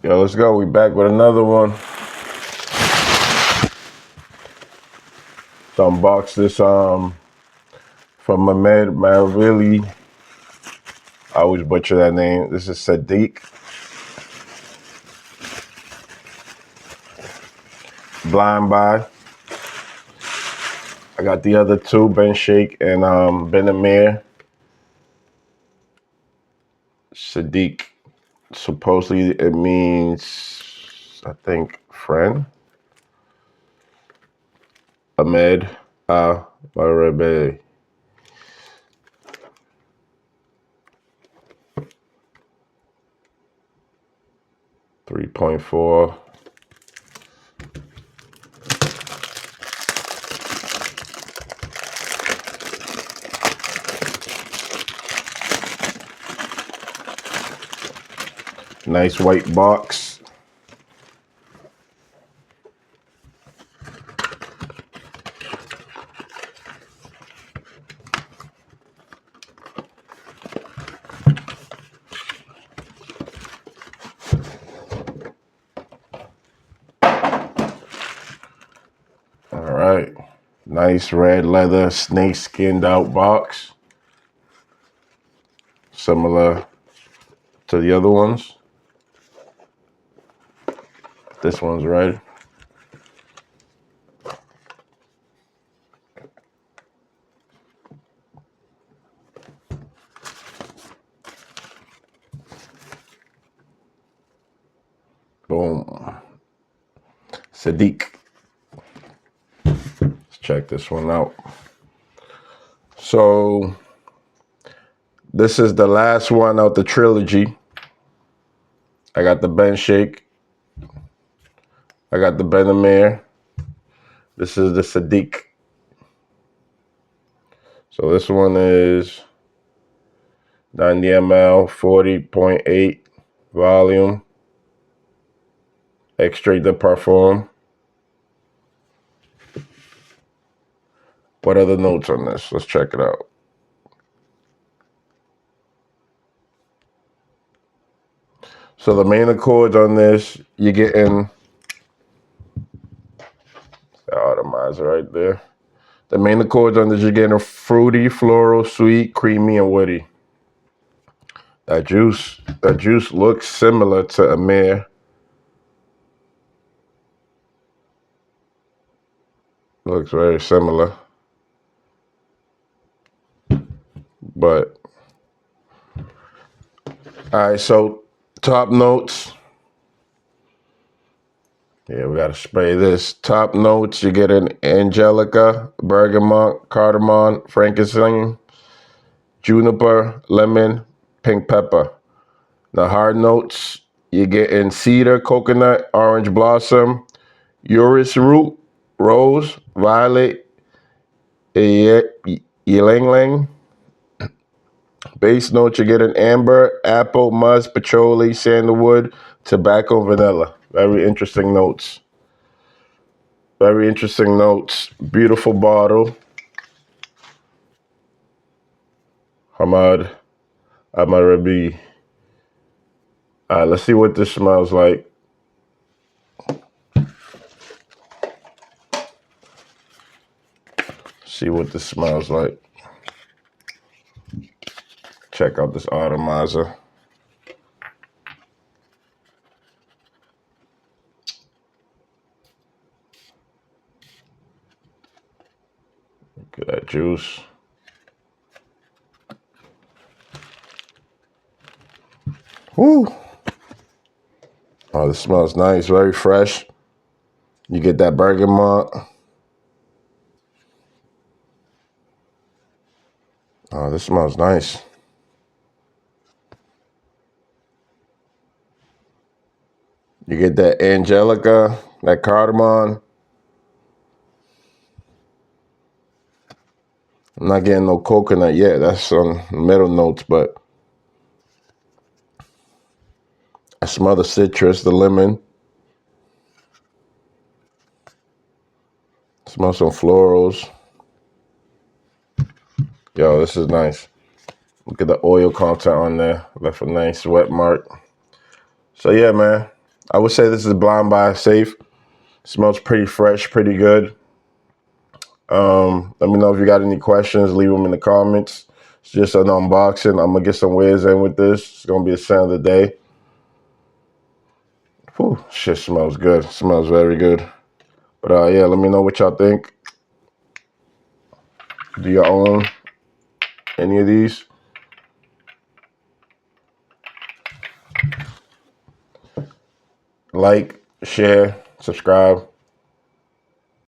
Yo, let's go. We back with another one. So unbox this from Ahmed Maghribi. I always butcher that name. This is Saadaik. Blind Buy. I got the other two, Ben Sheikh and Ben Amir. Sadiq. Supposedly it means, I think, friend. Ahmed Al Maghribi. .4. Nice white box. All right. Nice red leather snake skinned out box. Similar to the other ones. This one's red. Boom. Sadiq. Let's check this one out. So this is the last one out the trilogy. I got the Ben Sheikh. I got the Ben Amir. This is the Sadiq. So this one is 90 ml, 40.8 volume. Extrait de Parfum. What are the notes on this? Let's check it out. So the main accords on this, you're getting the atomizer right there. The main accords on this, you're getting fruity, floral, sweet, creamy, and woody. That juice looks similar to Amir. Looks very similar. But, all right, so top notes. Yeah, we gotta spray this. Top notes, you get an angelica, bergamot, cardamom, frankincense, juniper, lemon, pink pepper. The hard notes, you get in cedar, coconut, orange blossom, urus root, rose, violet, ylang ylang. Base notes, you get an amber, apple, musk, patchouli, sandalwood, tobacco, vanilla. Very interesting notes. Very interesting notes. Beautiful bottle. Ahmed Al Maghribi. All right, let's see what this smells like. See what this smells like. Check out this atomizer. Look at that juice. Woo! Oh, this smells nice, very fresh. You get that bergamot. Oh, this smells nice. You get that angelica, that cardamom. I'm not getting no coconut yet. That's on middle notes, but I smell the citrus, the lemon. Smell some florals. Yo, this is nice. Look at the oil content on there. Left a nice wet mark. So yeah, man. I would say this is blind buy safe. Smells pretty fresh, pretty good. Let me know if you got any questions. Leave them in the comments. It's just an unboxing. I'm gonna get some wares in with this. It's gonna be a scent of the day. Whew, shit smells good. Smells very good. But yeah, let me know what y'all think. Do you own any of these? Like, share, subscribe.